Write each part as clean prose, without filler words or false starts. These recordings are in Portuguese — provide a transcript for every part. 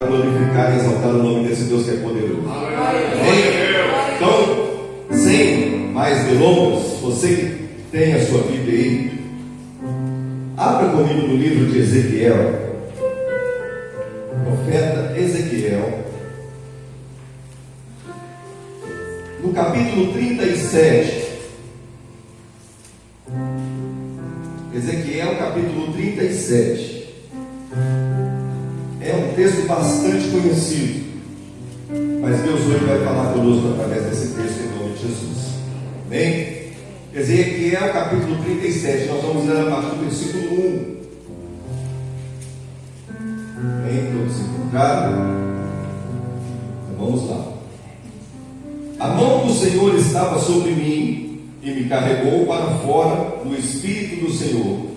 glorificar e exaltar o nome desse Deus que é poderoso. Amém? Então, sem mais delongas, você que tem a sua Bíblia aí, abra comigo no livro de Ezequiel, profeta Ezequiel, no capítulo 37. Ezequiel, capítulo 37. É um texto bastante conhecido, mas Deus hoje vai falar conosco através desse texto em nome de Jesus. Amém? Ezequiel, capítulo 37. Nós vamos ler a partir do versículo 1. Amém? Todos encontraram? Então vamos lá. A mão do Senhor estava sobre mim e me carregou para fora no Espírito do Senhor,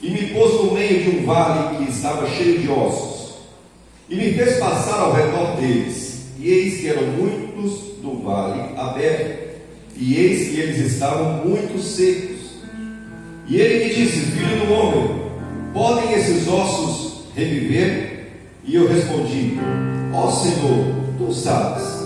e me pôs no meio de um vale que estava cheio de ossos, e me fez passar ao redor deles, e eis que eram muitos do vale aberto, e eis que eles estavam muito secos. E ele me disse: filho do homem, podem esses ossos reviver? E eu respondi: ó Senhor, tu sabes.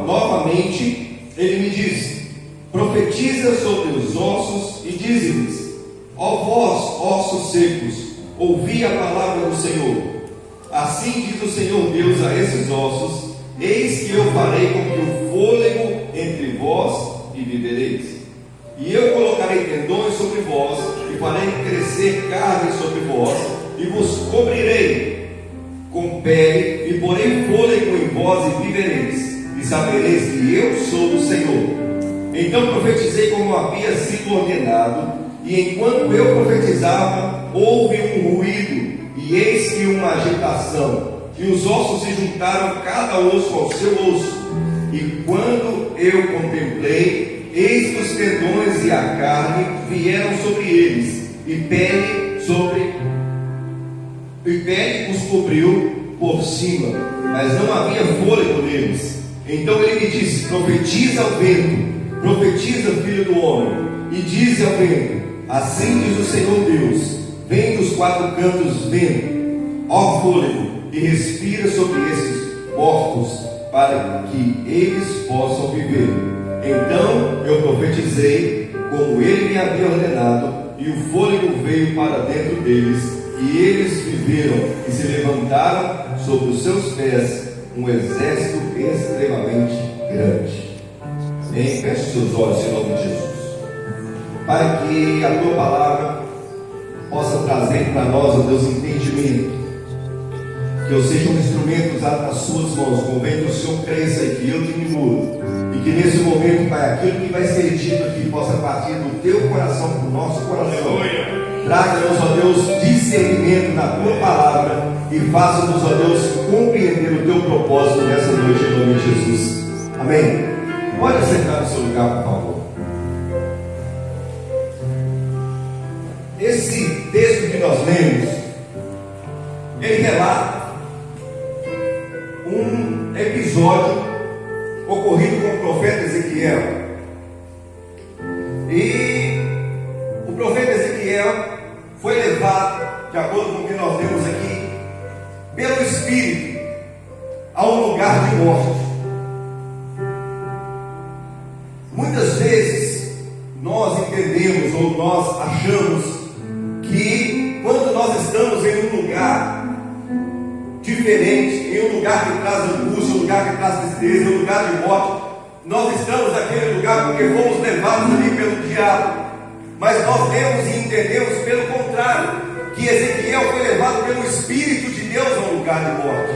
Novamente ele me disse: profetiza sobre os ossos e dize-lhes: ó vós, ossos secos, ouvi a palavra do Senhor. Assim diz o Senhor Deus a esses ossos: eis que eu farei com que o fôlego entre vós e vivereis. E eu colocarei tendões sobre vós, e farei crescer carne sobre vós, e vos cobrirei com pele, e porei fôlego em vós e vivereis, e sabereis que eu sou o Senhor. Então profetizei como havia sido ordenado, e enquanto eu profetizava, houve um ruído, e eis que uma agitação, e os ossos se juntaram cada osso ao seu osso. E quando eu contemplei, eis que os tendões e a carne vieram sobre eles, e pele os cobriu por cima, mas não havia fôlego neles. Então ele me disse: profetiza ao vento, profetiza, filho do homem, e diz ao vento: assim diz o Senhor Deus, vem dos quatro cantos vento, ó fôlego, e respira sobre esses mortos, para que eles possam viver. Então eu profetizei como ele me havia ordenado, e o fôlego veio para dentro deles, e eles viveram e se levantaram sobre os seus pés, um exército extremamente grande. Amém? Feche seus olhos em nome de Jesus. Para que a tua palavra possa trazer para nós, ó Deus, entendimento, que eu seja um instrumento usado nas suas mãos, convém que o Senhor cresça e que eu diminua, e que nesse momento, Pai, aquilo que vai ser dito aqui possa partir do teu coração para o nosso coração. Traga-nos, ó Deus, discernimento na tua palavra, e faça-nos, ó Deus, compreender o teu propósito nessa noite em nome de Jesus. Amém? Pode sentar no seu lugar, por favor. Esse texto que nós lemos, ele relata um episódio ocorrido com o profeta Ezequiel. E o profeta Ezequiel foi levado, de acordo com o que nós temos aqui, pelo Espírito a um lugar de morte. Muitas vezes nós entendemos ou nós achamos que quando nós estamos em um lugar diferente, em um lugar que traz angústia, um lugar que traz tristeza, um lugar de morte, nós estamos naquele lugar porque fomos levados ali pelo diabo. Mas nós vemos e entendemos pelo contrário, que Ezequiel foi levado pelo Espírito de Deus a um lugar de morte.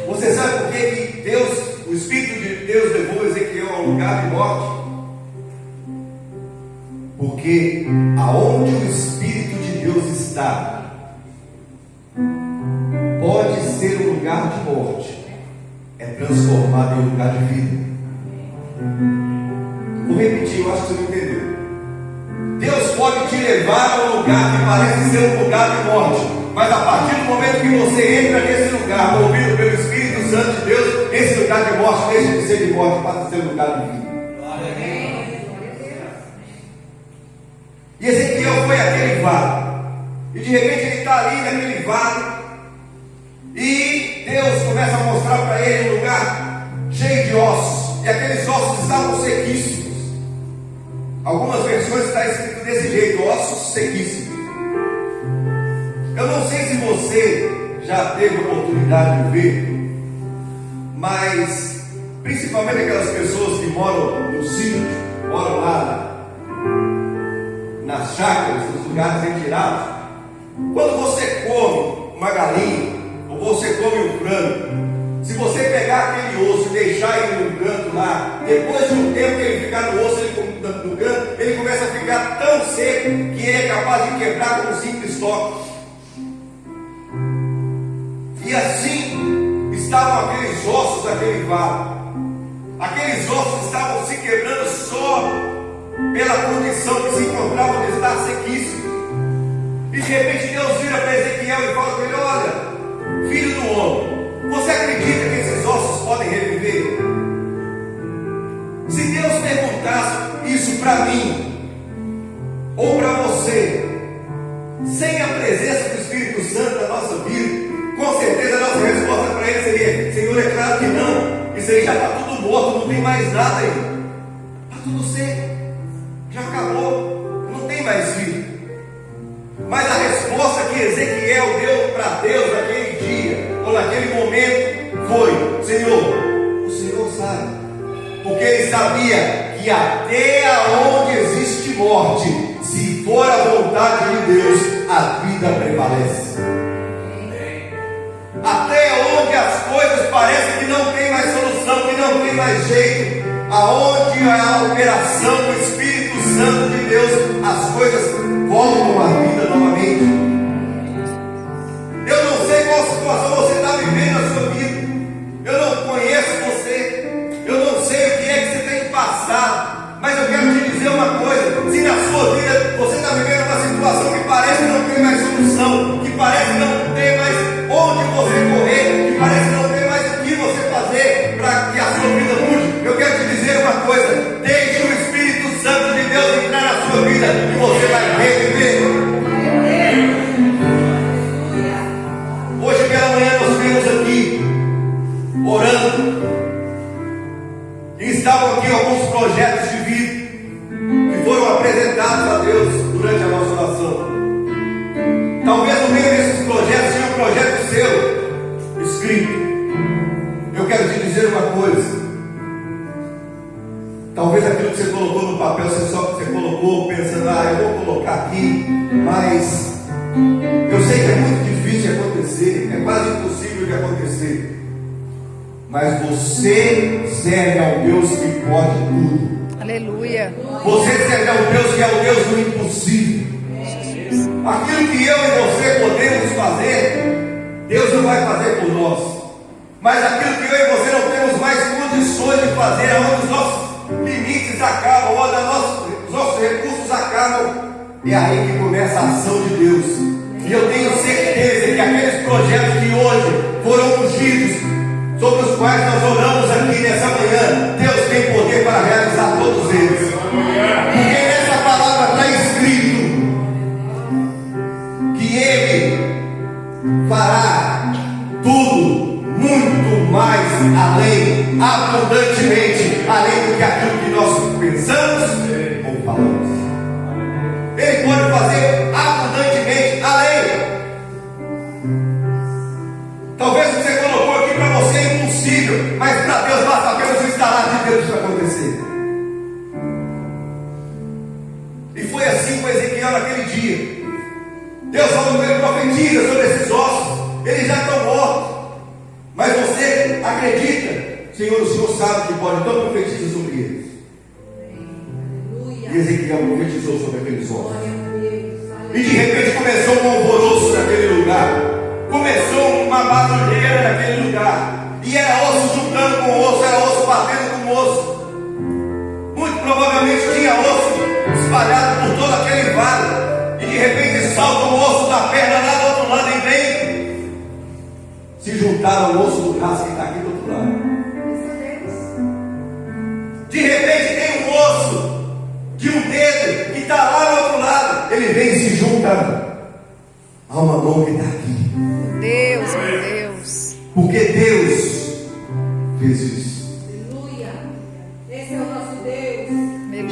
Você sabe por que Deus, o Espírito de Deus, levou Ezequiel a um lugar de morte? Porque aonde o Espírito de Deus está, pode ser um lugar de morte, é transformado em um lugar de vida. Vou repetir, eu acho que você não entendeu. Deus pode te levar a um lugar que parece ser um lugar de morte, mas a partir do momento que você entra nesse lugar, movido pelo Espírito Santo de Deus, esse lugar de morte deixa de ser de morte, passa a ser um lugar de vida. E Ezequiel foi aquele vale. E de repente ele está ali naquele vale. E Deus começa a mostrar para ele um lugar cheio de ossos. E aqueles ossos estavam sequíssimos. Algumas versões está escrito desse jeito: ossos sequíssimos. Eu não sei se você já teve oportunidade de ver, mas principalmente aquelas pessoas que moram no sítio, moram lá nas chácaras, nos lugares retirados. Quando você come uma galinha, ou você come um frango, se você pegar aquele osso e deixar ele no canto lá, depois de um tempo que ele ficar no osso, no canto, ele começa a ficar tão seco que ele é capaz de quebrar com um simples toque. E assim estavam aqueles ossos daquele vale. Aqueles ossos estavam se quebrando só pela condição que se encontravam de estar sequíssimos. E de repente Deus vira para Ezequiel e fala para ele: olha, filho do homem, você acredita que esses ossos podem reviver? Se Deus perguntasse isso para mim ou para você, sem a presença do Espírito Santo na nossa vida, com certeza a nossa resposta para ele seria: Senhor, é claro que não, isso aí já está tudo morto, não tem mais nada aí, está tudo seco, já acabou, não tem mais vida. Mas a resposta que Ezequiel deu para Deus naquele dia, ou naquele momento, foi: Senhor, o Senhor sabe, porque ele sabia que até onde existe morte, se for a vontade de Deus, a vida prevalece. Até onde as coisas parecem que não tem mais solução, que não tem mais jeito, aonde há a operação do Espírito Santo de Deus, as coisas voltam à vida novamente. Eu não sei qual situação você está vivendo na sua vida, eu não conheço você, eu não sei o que é que você tem passado, mas eu quero te dizer uma coisa: se na sua vida você está vivendo uma situação que parece que não tem mais solução, que parece que não tem mais onde você correr, que parece que não tem mais o que você fazer para que a sua vida mude, eu quero te dizer uma coisa: deixe o Espírito Santo de Deus entrar na sua vida e você vai reviver. Hoje pela manhã nós viemos aqui orando, e estavam aqui alguns projetos de vida que foram apresentados a Deus durante a nossa oração. Talvez no meio desses projetos seja um projeto seu escrito. Eu quero te dizer uma coisa: talvez aquilo que você colocou no papel, você colocou pensando: eu vou colocar aqui, mas eu sei que é muito difícil de acontecer, é quase impossível de acontecer. Mas você serve ao Deus que pode tudo. Aleluia. Você serve ao Deus que é o Deus do impossível. Aquilo que eu e você podemos fazer, Deus não vai fazer por nós. Mas aquilo que eu e você não temos mais condições de fazer, onde os nossos limites acabam, onde os nossos recursos acabam, é aí que começa a ação de Deus. E eu tenho certeza que aqueles projetos que hoje foram ungidos, sobre os quais nós oramos aqui nessa manhã, Deus tem poder para realizar todos eles. Porque nessa palavra está escrito que Ele fará tudo muito mais além, abundantemente, além do que aquilo que nós pensamos ou falamos. Ele pode fazer abundantemente além. Talvez você colocou aqui para você é impossível, mas para Deus basta apenas o instalar de Deus para acontecer. E foi assim com Ezequiel naquele dia. Deus falou para ele: profetiza sobre esses ossos, eles já estão mortos. Mas você acredita? Senhor, o Senhor sabe que pode, então profetiza sobre eles. E Ezequiel profetizou sobre aqueles ossos. E de repente começou um alvoroço naquele lugar. Começou uma barulheira naquele lugar. E era osso juntando com osso, era osso batendo com osso. Muito provavelmente tinha osso espalhado por todo aquele vale. E de repente salta o osso da perna lá do outro lado e vem se juntar ao osso do braço que está aqui do outro lado. De repente tem um osso de um dedo que está lá do outro lado. Ele vem e se junta Há uma mão que está aqui. Deus, meu Deus. Porque Deus fez isso. Aleluia. Esse é o nosso Deus.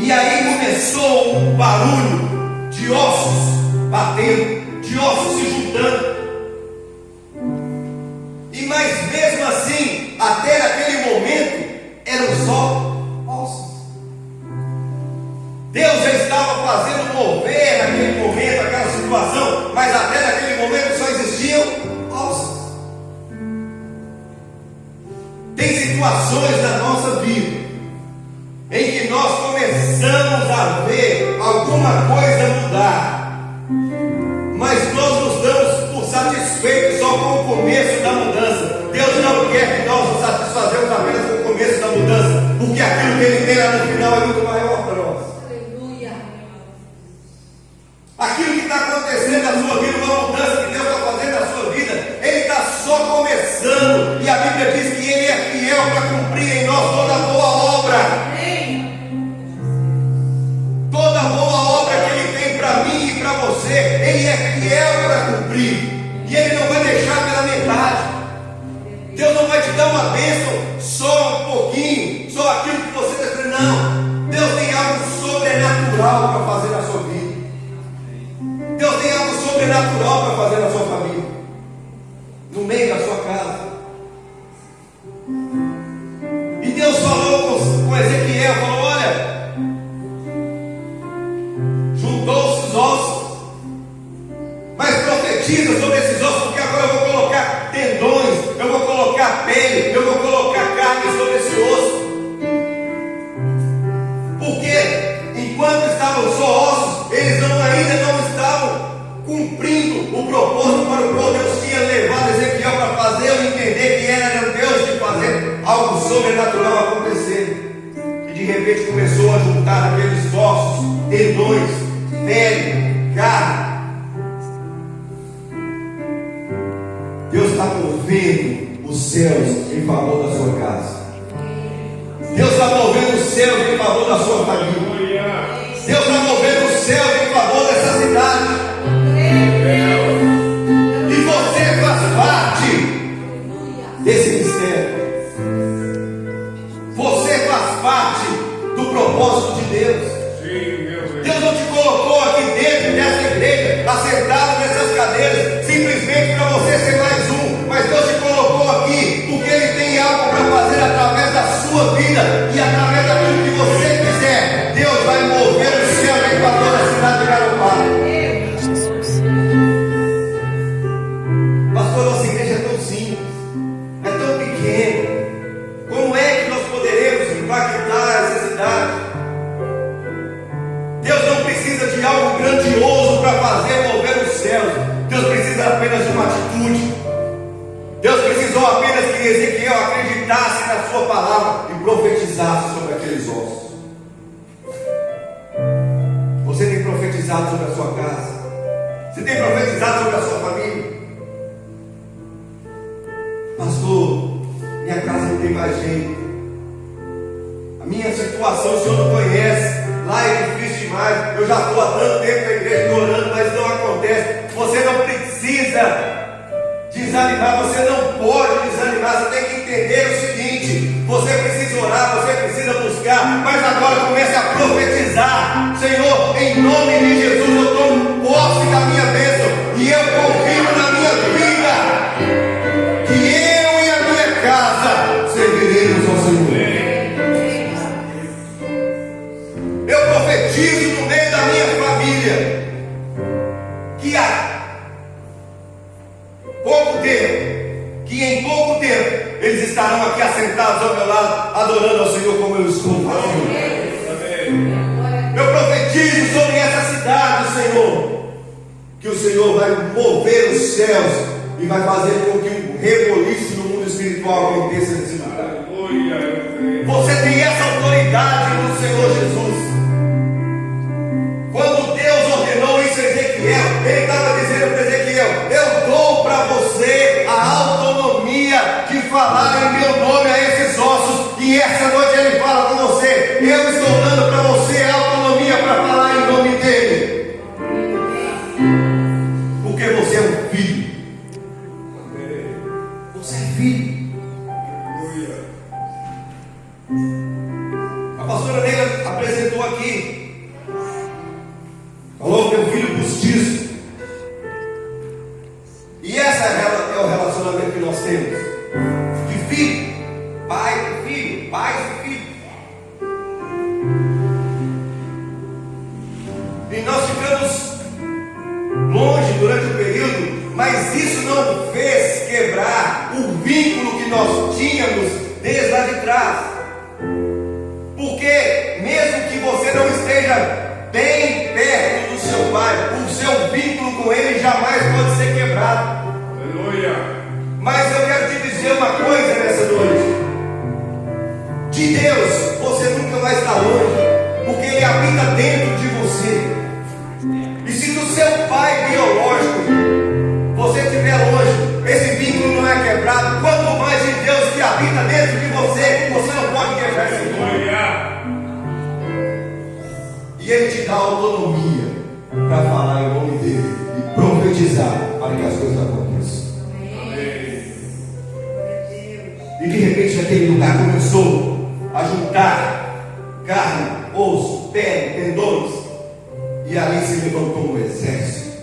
E aí começou um barulho de ossos batendo, de ossos se juntando. E mas mesmo assim, até naquele momento, eram só ossos. Deus já estava fazendo mover naquele momento, aquela situação, mas até naquele momento só existiam ossos. Tem situações na nossa vida em que nós começamos a ver alguma coisa mudar, mas nós nos damos por satisfeitos só com o começo da mudança. Deus não quer que nós nos satisfazemos apenas com o começo da mudança, porque aquilo que Ele tem lá no final é muito maior para nós. Aleluia. Aquilo que está acontecendo na sua vida, uma mudança que Deus está fazendo na sua vida, Ele está só começando, e a Bíblia diz que Ele é fiel para cumprir em nós toda boa obra. Toda boa obra que Ele tem para mim e para você, Ele é fiel para cumprir, e Ele não vai deixar pela metade. Deus não vai te dar uma bênção só um pouquinho, só aquilo que você está esperando. Não, Deus tem algo sobrenatural para fazer na sua vida. Deus tem algo sobrenatural para fazer na sua família, no meio da sua casa. E Deus falou com Ezequiel, falou: olha, juntou-se os ossos, mas profetiza sobre esses ossos, porque agora eu vou colocar tendões, eu vou colocar pele, eu vou colocar carne sobre esse osso. Porque enquanto estavam só ossos, eles ainda não estavam cumprindo o propósito para o qual Deus tinha levado Ezequiel para fazer, eu entender que era Deus de fazer algo sobrenatural acontecer. E de repente começou a juntar aqueles ossos, tendões, pele, carne. Deus está movendo os céus em favor da sua casa. Deus está movendo os céus em favor da sua família. Deus está movendo os céus em favor dessa cidade. E você faz parte desse mistério. Você faz parte do propósito de Deus. Deus não te colocou aqui dentro dessa igreja, assentado nessas cadeiras, simplesmente para você ser mais um. Mas Deus te colocou aqui porque Ele tem algo para fazer através da sua vida e através daquilo que você quiser. Deus vai mover o céu em favor da cidade de Garopaba. Pastor, nossa igreja é tão simples, é tão pequena. Como é que nós poderemos impactar essa cidade? Deus não precisa de algo grandioso para fazer mover os céus. Deus precisa apenas de uma atitude. Deus precisou apenas que Ezequiel acreditasse na sua palavra e profetizasse sobre aqueles ossos. Você tem profetizado sobre a sua casa? Você tem profetizado sobre a sua família? Pastor, minha casa não tem mais jeito. A minha situação o Senhor não conhece. Lá é difícil demais. Eu já estou há tanto tempo na igreja orando, mas não acontece. Você não precisa desanimar, você não pode desanimar. Você tem que entender o seguinte: você precisa orar, você precisa buscar, mas agora comece a profetizar. Senhor, em nome de Jesus, eu tomo posse da minha bênção e eu confio na minha vida que eu e a minha casa serviremos ao Senhor. Eu profetizo no meio da minha família que em pouco tempo eles estarão aqui assentados ao meu lado, adorando ao Senhor como eu estou fazendo. Eu profetizo sobre essa cidade, Senhor, que o Senhor vai mover os céus e vai fazer com que um reboliço no mundo espiritual aconteça nesse lugar. Você tem essa autoridade no Senhor Jesus. Quando Deus ordenou isso a Ezequiel, Ele estava dizendo para Ezequiel: eu dou para você a autonomia de falar em meu nome a esses ossos. E essa noite Ele fala com você: eu estou dando para você a autonomia para falar em nome dEle, porque você é um Você é filho. A pastora Neila apresentou aqui. Falou que é um filho postiço. E essa é o relacionamento que nós temos. De filho. Pai e filho. Pai e filho. E nós ficamos longe durante o período, mas isso não fez quebrar o vínculo que nós tínhamos desde lá de trás. Porque mesmo que você não esteja bem perto do seu pai, o seu vínculo com ele jamais pode ser quebrado. Aleluia. Mas eu quero te dizer uma coisa nessa noite. De Deus você nunca vai estar longe, porque Ele habita dentro de você. E se do seu pai biológico você estiver longe, esse vínculo não é quebrado. Quanto mais de Deus que habita dentro de você, você não pode quebrar esse vínculo. E Ele te dá autonomia para falar em nome dEle e profetizar para que as coisas aconteçam. E de repente aquele lugar começou a juntar carne, osso, pele, tendões. E ali se levantou um exército.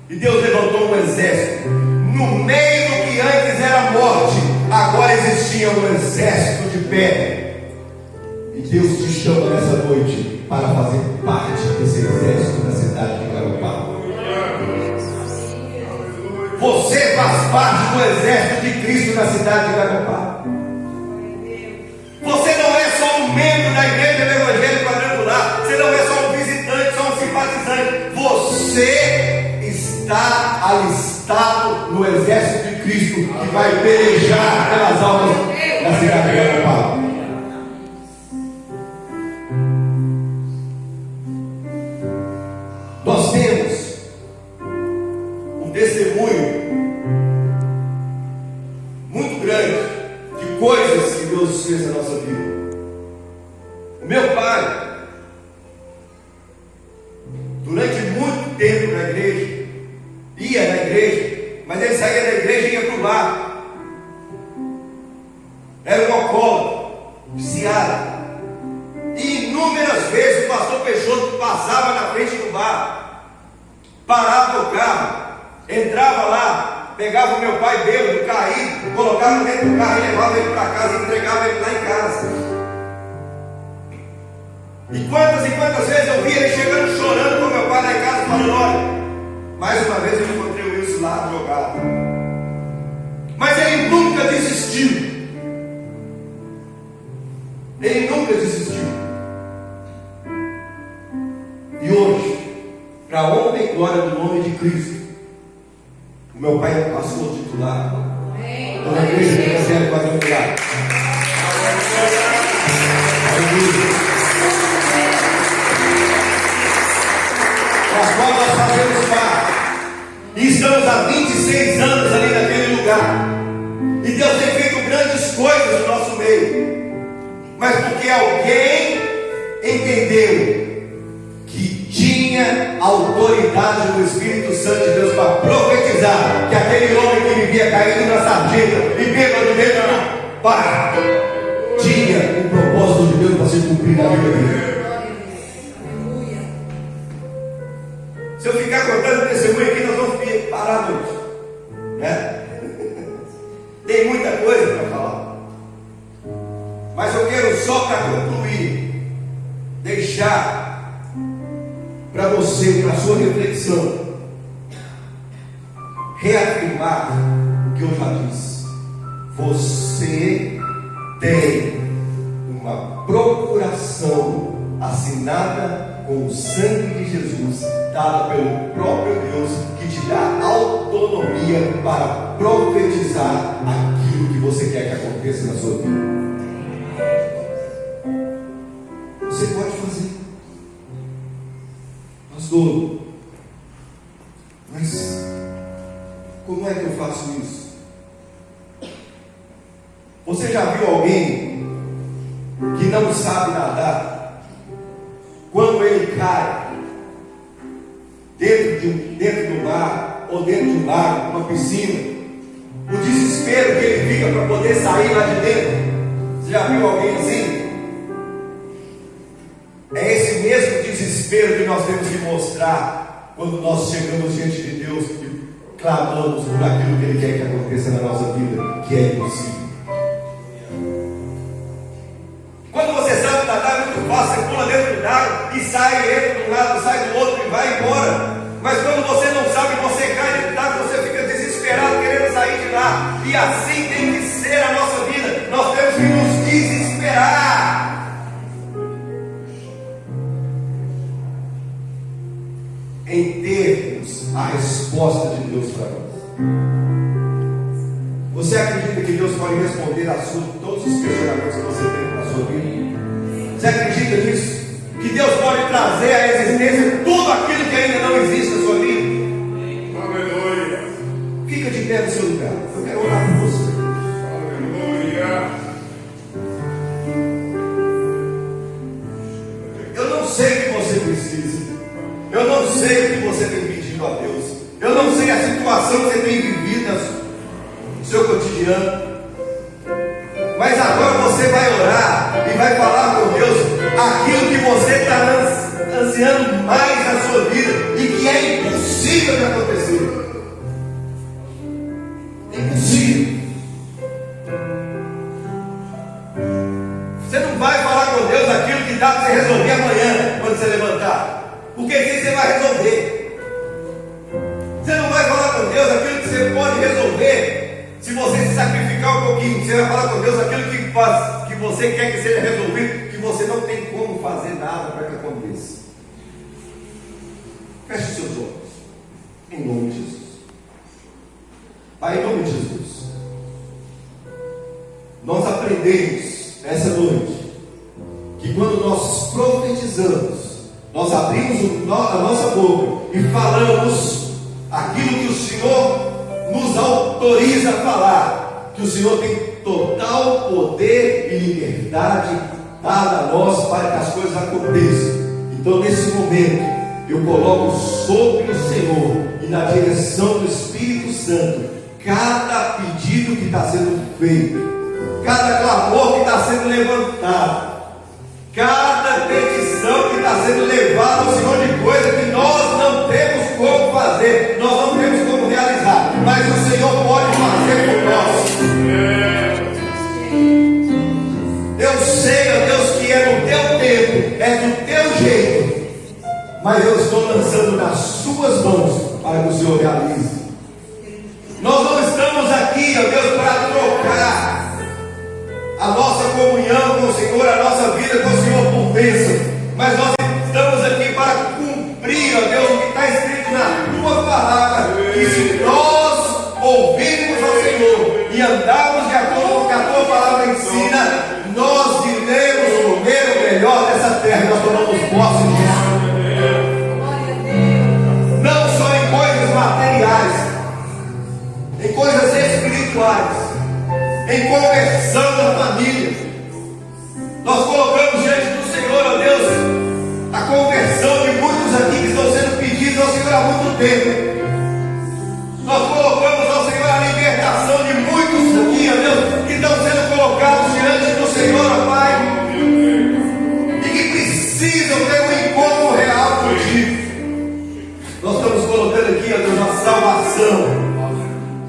E Deus levantou um exército. No meio do que antes era morte, agora existia um exército de pé. E Deus te chama nessa noite para fazer parte desse exército na cidade de Garopaba. Você faz parte do exército de Cristo na cidade de Garopaba. Você não é só um membro da igreja do Evangelho Quadrangular. Você não é só um visitante, só um simpatizante. Você está alistado no exército de Cristo que vai pelejar pelas almas da cidade de Garopaba. Nós temos um testemunho muito grande de coisas que Deus fez na nossa vida. O meu pai, durante muito tempo na igreja, ia na igreja, mas ele saía da igreja e ia para o bar. Era um alcoólatra, viciado. E inúmeras vezes o pastor Peixoto passava na frente do bar, parava o carro, entrava lá, pegava o meu pai bêbado, caído, colocava dentro do carro e levava ele para casa e entregava ele lá em casa. E quantas vezes eu via ele chegando chorando com meu pai lá em casa, falando: olha, mais uma vez eu encontrei o Wilson lá jogado. Mas ele nunca desistiu. Ele nunca desistiu. E hoje, para a honra e glória do nome de Cristo, o meu pai é pastor titular da igreja do Evangelho Quadrangular. Da qual nós fazemos parte. E estamos há 26 anos ali naquele lugar. E Deus tem feito grandes coisas no nosso meio. Mas porque alguém entendeu que tinha autoridade do Espírito Santo de Deus para profetizar que aquele homem que vivia caído na sarjeta e bêbado dentro do bar tinha o propósito de Deus para se cumprir na vida dele. Se eu ficar contando testemunho aqui, nós vamos parar muito, né? Tem muita coisa para falar, mas eu quero só para concluir deixar para você, para a sua reflexão, reafirmar o que eu já disse. Você tem uma procuração assinada com o sangue de Jesus, dada pelo próprio Deus, que te dá autonomia para profetizar aquilo que você quer que aconteça na sua vida. Você pode fazer, pastor, mas como é que eu faço isso? Você já viu alguém que não sabe nadar? Quando ele cai dentro do mar ou dentro de um lago, uma piscina, o desespero desespero que ele fica para poder sair lá de dentro. Você já viu alguém assim? É esse mesmo desespero que nós temos que mostrar quando nós chegamos diante de Deus e clamamos por aquilo que Ele quer que aconteça na nossa vida, que é impossível. Quando você sabe nadar é muito fácil, você pula dentro da água e sai, entra de um lado, sai do outro e vai embora. Mas quando você não sabe, você cai dentro da água, você fica desesperado querendo sair de lá. E assim tem que ser a nossa vida. Nós temos que nos desesperar em termos a resposta de Deus para nós. Você acredita que Deus pode responder a todos os questionamentos que você tem na sua vida? Você acredita nisso? Que Deus pode trazer à existência tudo aquilo que ainda não existe na sua vida? Aleluia. Fica de pé no seu lugar. Eu quero orar por você. Aleluia. Eu não sei o que você precisa. Eu não sei o que você tem pedido a Deus. Eu não sei a situação que você tem vivido no seu cotidiano. Mas agora você vai orar e vai falar com Deus aquilo que você está ansiando mais na sua vida e que é impossível de acontecer. É impossível. Você não vai falar com Deus aquilo que dá para você resolver amanhã quando você levantar, porque assim você vai resolver. Você não vai falar com Deus aquilo que você pode resolver se você se sacrificar um pouquinho. Você vai falar com Deus aquilo que você quer que seja resolvido, que você não tem como fazer nada para que aconteça. Feche os seus olhos, em nome de Jesus. Pai, em nome de Jesus, nós aprendemos nessa noite que quando nós profetizamos, nós abrimos a nossa boca e falamos aquilo que o Senhor nos autoriza a falar, que o Senhor tem total poder e liberdade dada a nós para que as coisas aconteçam. Então, nesse momento, eu coloco sobre o Senhor e na direção do Espírito Santo cada pedido que está sendo feito, cada clamor que está sendo levantado, cada petição que está sendo levada ao Senhor de coisa que nós não temos como fazer, nós não temos como realizar, mas o Senhor pode fazer por nós. Eu sei, ó Deus, que é no teu tempo, é do teu jeito, mas eu estou lançando nas suas mãos para que o Senhor realize. Nós não estamos aqui, ó Deus, para trocar a nossa comunhão com o Senhor, a nossa vida com o Senhor por bênção, mas nós estamos aqui para cumprir, ó Deus, o que está escrito na tua palavra, que se nós ouvirmos ao Senhor e andarmos de acordo com o que a tua palavra ensina, nós iremos comer o melhor dessa terra. Nós tomamos posse disso, não só em coisas materiais, em coisas espirituais, em conversão da família. Nós colocamos diante do Senhor, ó Deus, a conversão de muitos aqui que estão sendo pedidos ao Senhor há muito tempo. Nós colocamos ao Senhor a libertação de muitos aqui, ó Deus, que estão sendo colocados diante do Senhor, ó Pai, e que precisam ter um encontro real contigo. Nós estamos colocando aqui, ó Deus, a salvação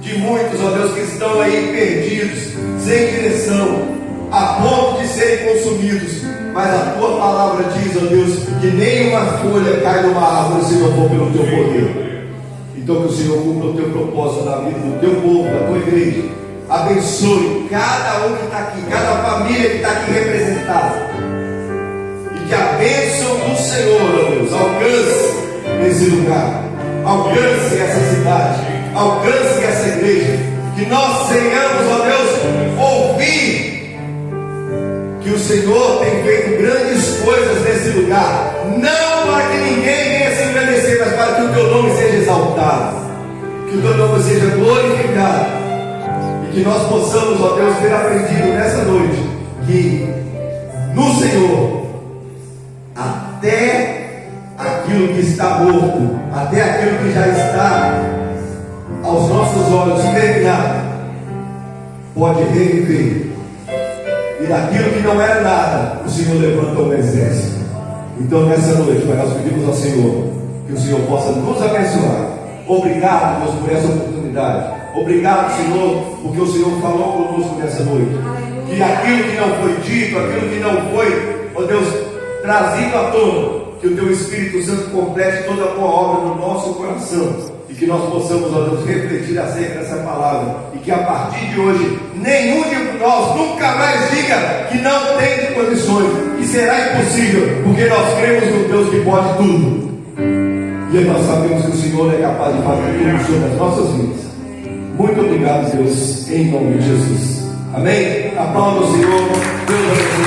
de muitos, ó Deus, que estão aí perdidos, sem direção, a ponto de serem consumidos. Mas a tua palavra diz, ó Deus, que nenhuma folha cai numa árvore se não for pelo teu poder. Então que o Senhor cumpra o teu propósito na vida do teu povo, da tua igreja. Abençoe cada um que está aqui, cada família que está aqui representada, e que a bênção do Senhor, ó Deus, alcance nesse lugar, alcance essa cidade, alcance essa igreja, que nós tenhamos, ó Deus, ouvir que o Senhor tem feito grandes coisas nesse lugar, não para que ninguém venha se engrandecer, mas para que o teu nome seja exaltado, que o teu nome seja glorificado, e que nós possamos, ó Deus, ter aprendido nessa noite que no Senhor até aquilo que está morto, até aquilo que já está aos nossos olhos terminado, pode reviver. E daquilo que não era nada, o Senhor levanta um exército. Então nessa noite, nós pedimos ao Senhor que o Senhor possa nos abençoar. Obrigado, Deus, por essa oportunidade. Obrigado, Senhor, porque o Senhor falou conosco nessa noite. Que aquilo que não foi dito, aquilo que não foi, ó Deus, trazido à tona, que o Teu Espírito Santo complete toda a boa obra no nosso coração. E que nós possamos, ó Deus, refletir acerca dessa palavra. E que a partir de hoje, nenhum de nós nunca mais diga que não tem condições, que será impossível, porque nós cremos no Deus que pode tudo. E nós sabemos que o Senhor é capaz de fazer tudo sobre as nossas vidas. Muito obrigado, Deus, em nome de Jesus. Amém? Aplauda o Senhor. Deus abençoe.